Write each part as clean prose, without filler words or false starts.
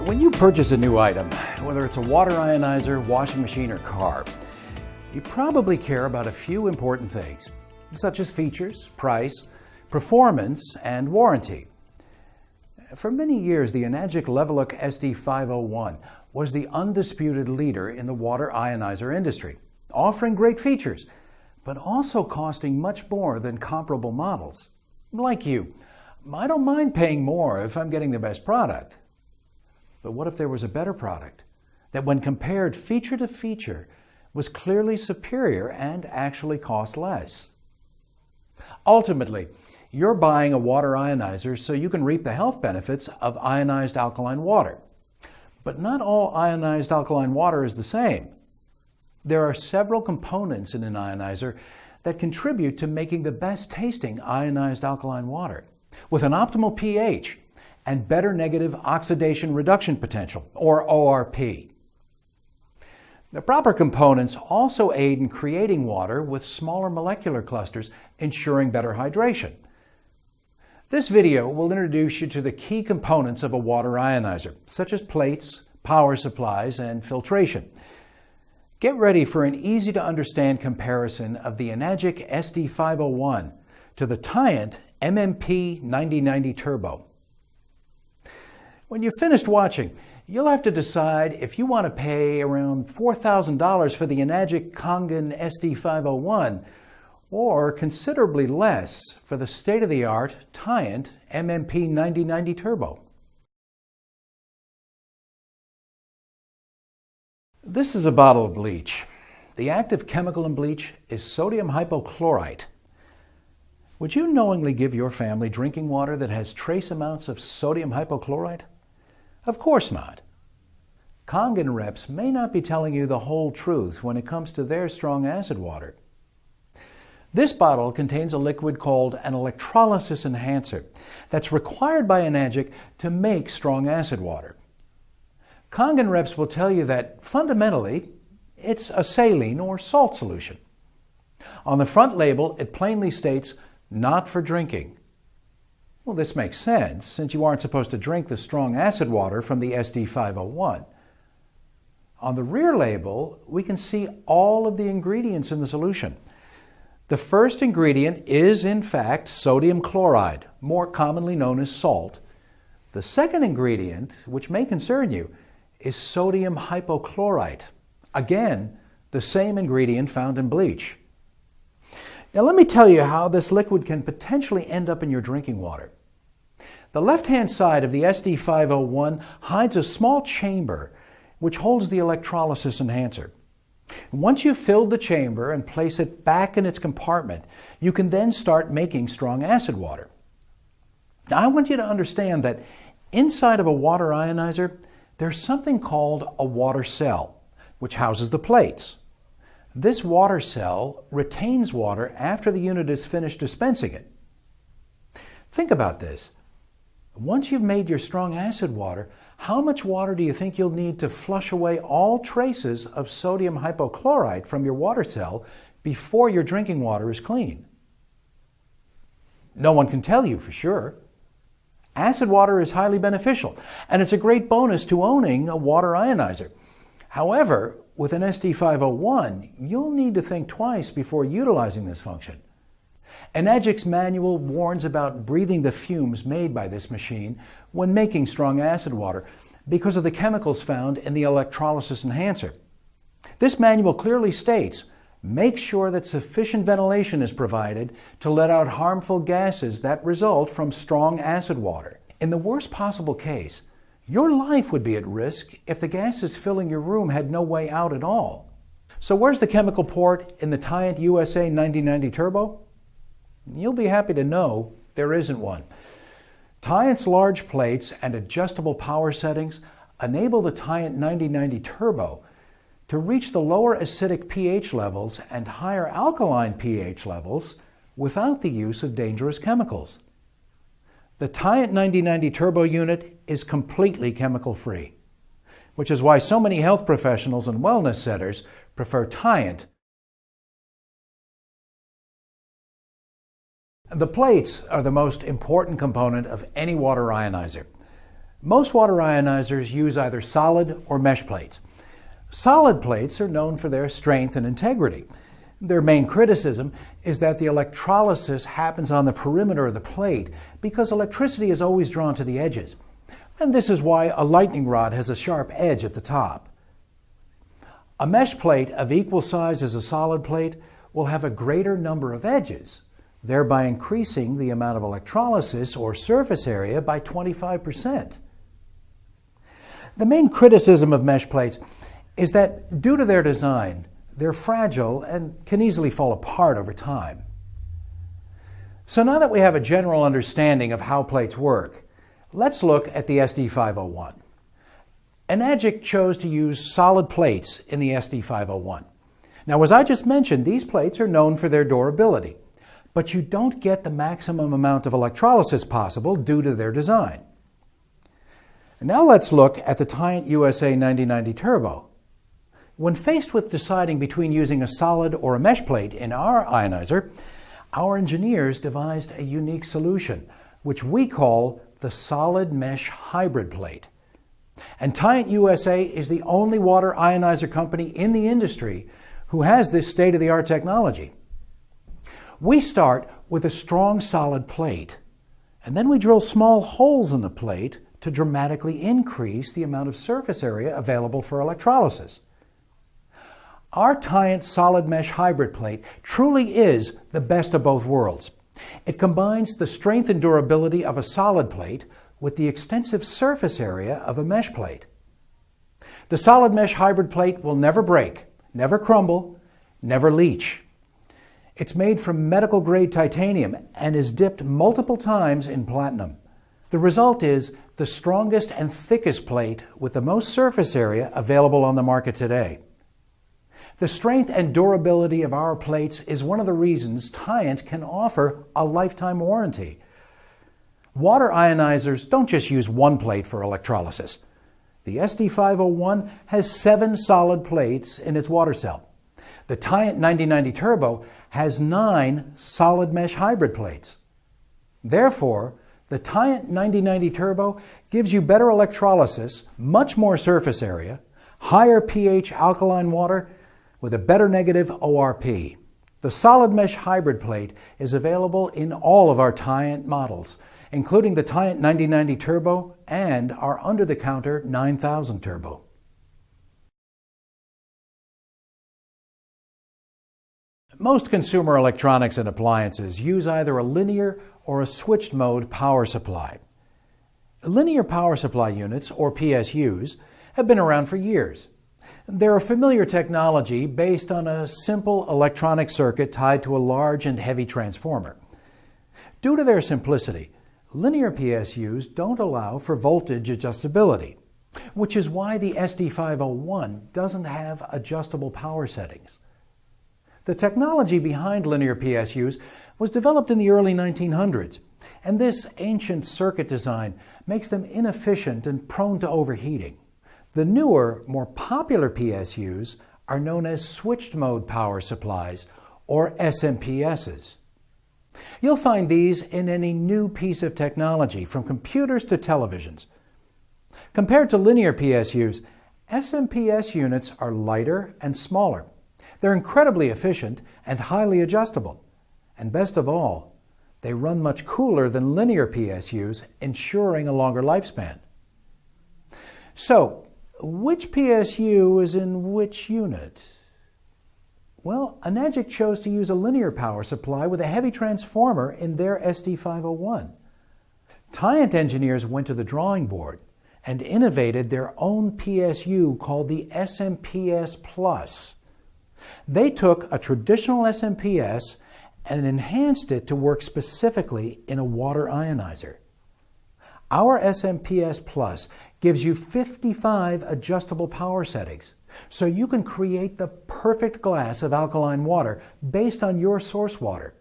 When you purchase a new item, whether it's a water ionizer, washing machine, or car, you probably care about a few important things, such as features, price, performance, and warranty. For many years, the enagic Levelook SD501 was the undisputed leader in the water ionizer industry, offering great features, but also costing much more than comparable models. Like you, I don't mind paying more if I'm getting the best product. But what if there was a better product that, when compared feature to feature, was clearly superior and actually cost less? Ultimately, you're buying a water ionizer so you can reap the health benefits of ionized alkaline water. But not all ionized alkaline water is the same. There are several components in an ionizer that contribute to making the best tasting ionized alkaline water, with an optimal pH and better negative oxidation reduction potential, or ORP. The proper components also aid in creating water with smaller molecular clusters, ensuring better hydration. This video will introduce you to the key components of a water ionizer, such as plates, power supplies, and filtration. Get ready for an easy-to-understand comparison of the enagic SD501 to the Tyent MMP 9090 Turbo. When you've finished watching, you'll have to decide if you want to pay around $4,000 for the enagic Kangen SD501 or considerably less for the state-of-the-art Tyent MMP 9090 Turbo. This is a bottle of bleach. The active chemical in bleach is sodium hypochlorite. Would you knowingly give your family drinking water that has trace amounts of sodium hypochlorite? Of course not. Kangen reps may not be telling you the whole truth when it comes to their strong acid water. This bottle contains a liquid called an electrolysis enhancer that's required by enagic to make strong acid water. Kangen reps will tell you that fundamentally it's a saline or salt solution. On the front label, it plainly states, "Not for drinking." Well, this makes sense, since you aren't supposed to drink the strong acid water from the SD501. On the rear label, we can see all of the ingredients in the solution. The first ingredient is, in fact, sodium chloride, more commonly known as salt. The second ingredient, which may concern you, is sodium hypochlorite. Again, the same ingredient found in bleach. Now let me tell you how this liquid can potentially end up in your drinking water. The left-hand side of the SD501 hides a small chamber which holds the electrolysis enhancer. Once you've filled the chamber and place it back in its compartment, you can then start making strong acid water. Now I want you to understand that inside of a water ionizer, there's something called a water cell, which houses the plates. This water cell retains water after the unit is finished dispensing it. Think about this. Once you've made your strong acid water, how much water do you think you'll need to flush away all traces of sodium hypochlorite from your water cell before your drinking water is clean? No one can tell you for sure. Acid water is highly beneficial, and it's a great bonus to owning a water ionizer. However, with an SD501, you'll need to think twice before utilizing this function. Enagic's manual warns about breathing the fumes made by this machine when making strong acid water because of the chemicals found in the electrolysis enhancer. This manual clearly states, make sure that sufficient ventilation is provided to let out harmful gases that result from strong acid water. In the worst possible case, your life would be at risk if the gases filling your room had no way out at all. So where's the chemical port in the Tyent USA 9090 Turbo? You'll be happy to know there isn't one. Tyent's large plates and adjustable power settings enable the Tyent 9090 Turbo to reach the lower acidic pH levels and higher alkaline pH levels without the use of dangerous chemicals. The Tyent 9090 Turbo unit is completely chemical-free, which is why so many health professionals and wellness centers prefer Tyent. The plates are the most important component of any water ionizer. Most water ionizers use either solid or mesh plates. Solid plates are known for their strength and integrity. Their main criticism is that the electrolysis happens on the perimeter of the plate because electricity is always drawn to the edges. And this is why a lightning rod has a sharp edge at the top. A mesh plate of equal size as a solid plate will have a greater number of edges, thereby increasing the amount of electrolysis or surface area by 25%. The main criticism of mesh plates is that due to their design, they're fragile and can easily fall apart over time. So now that we have a general understanding of how plates work, let's look at the SD501. Enagic chose to use solid plates in the SD501. Now, as I just mentioned, these plates are known for their durability, but you don't get the maximum amount of electrolysis possible due to their design. And now let's look at the Tyent USA 9090 Turbo. When faced with deciding between using a solid or a mesh plate in our ionizer, our engineers devised a unique solution, which we call the solid mesh hybrid plate. And Tyent USA is the only water ionizer company in the industry who has this state-of-the-art technology. We start with a strong solid plate, and then we drill small holes in the plate to dramatically increase the amount of surface area available for electrolysis. Our Tyent solid mesh hybrid plate truly is the best of both worlds. It combines the strength and durability of a solid plate with the extensive surface area of a mesh plate. The solid mesh hybrid plate will never break, never crumble, never leach. It's made from medical grade titanium and is dipped multiple times in platinum. The result is the strongest and thickest plate with the most surface area available on the market today. The strength and durability of our plates is one of the reasons Tyent can offer a lifetime warranty. Water ionizers don't just use one plate for electrolysis. The SD501 has 7 solid plates in its water cell. The Tyent 9090 Turbo has 9 solid mesh hybrid plates. Therefore, the Tyent 9090 Turbo gives you better electrolysis, much more surface area, higher pH alkaline water, with a better negative ORP. The solid mesh hybrid plate is available in all of our Tyent models, including the Tyent 9090 Turbo and our under-the-counter 9000 Turbo. Most consumer electronics and appliances use either a linear or a switched mode power supply. Linear power supply units, or PSUs, have been around for years. They're a familiar technology based on a simple electronic circuit tied to a large and heavy transformer. Due to their simplicity, linear PSUs don't allow for voltage adjustability, which is why the SD501 doesn't have adjustable power settings. The technology behind linear PSUs was developed in the early 1900s, and this ancient circuit design makes them inefficient and prone to overheating. The newer, more popular PSUs are known as switched mode power supplies, or SMPSs. You'll find these in any new piece of technology, from computers to televisions. Compared to linear PSUs, SMPS units are lighter and smaller. They're incredibly efficient and highly adjustable. And best of all, they run much cooler than linear PSUs, ensuring a longer lifespan. So, which PSU is in which unit? Well, Enagic chose to use a linear power supply with a heavy transformer in their SD501. Tyent engineers went to the drawing board and innovated their own PSU called the SMPS Plus. They took a traditional SMPS and enhanced it to work specifically in a water ionizer. Our SMPS Plus gives you 55 adjustable power settings, so you can create the perfect glass of alkaline water based on your source water.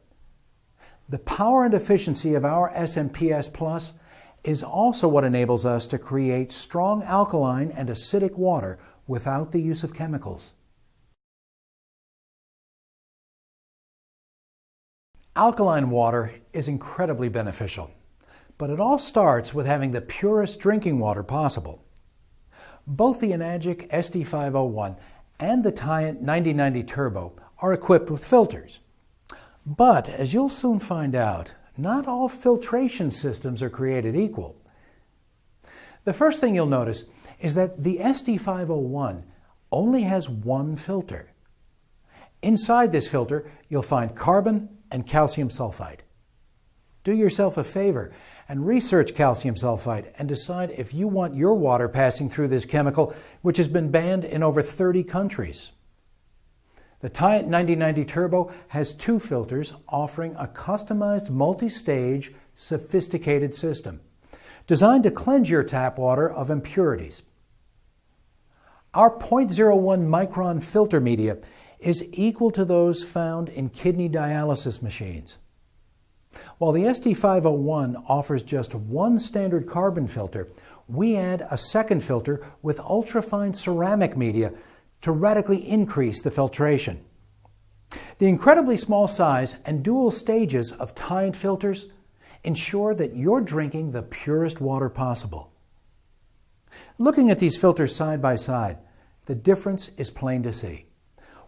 The power and efficiency of our SMPS Plus is also what enables us to create strong alkaline and acidic water without the use of chemicals. Alkaline water is incredibly beneficial, But it all starts with having the purest drinking water possible. Both the enagic SD501 and the Tyent 9090 Turbo are equipped with filters. But, as you'll soon find out, not all filtration systems are created equal. The first thing you'll notice is that the SD501 only has one filter. Inside this filter, you'll find carbon and calcium sulfide. Do yourself a favor and research calcium sulfide and decide if you want your water passing through this chemical, which has been banned in over 30 countries. The Tyent 9090 Turbo has two filters offering a customized multi-stage, sophisticated system designed to cleanse your tap water of impurities. Our 0.01 micron filter media is equal to those found in kidney dialysis machines. While the SD501 offers just one standard carbon filter, we add a second filter with ultrafine ceramic media to radically increase the filtration. The incredibly small size and dual stages of Tyent filters ensure that you're drinking the purest water possible. Looking at these filters side by side, the difference is plain to see.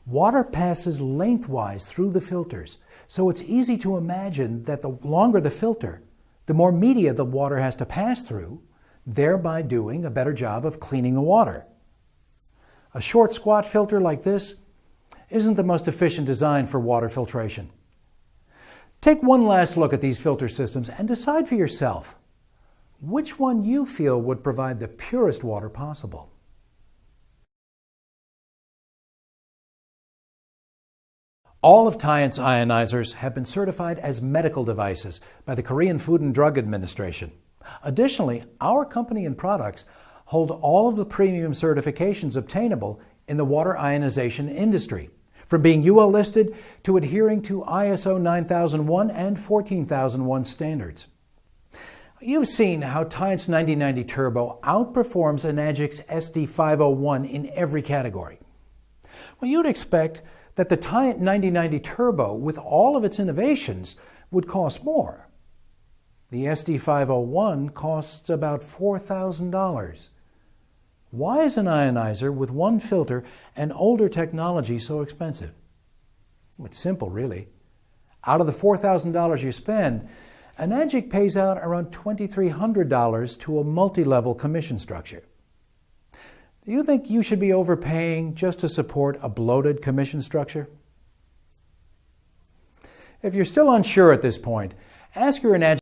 Water passes lengthwise through the filters, so it's easy to imagine that the longer the filter, the more media the water has to pass through, thereby doing a better job of cleaning the water. A short, squat filter like this isn't the most efficient design for water filtration. Take one last look at these filter systems and decide for yourself which one you feel would provide the purest water possible. All of Tyent's ionizers have been certified as medical devices by the Korean Food and Drug Administration. Additionally, our company and products hold all of the premium certifications obtainable in the water ionization industry, from being UL listed to adhering to ISO 9001 and 14001 standards. You've seen how Tyent's 9090 Turbo outperforms enagic's SD501 in every category. Well, you'd expect that the Tyent 9090 Turbo, with all of its innovations, would cost more. The SD501 costs about $4,000. Why is an ionizer with one filter and older technology so expensive? It's simple, really. Out of the $4,000 you spend, enagic pays out around $2,300 to a multi-level commission structure. Do you think you should be overpaying just to support a bloated commission structure? If you're still unsure at this point, ask your enagic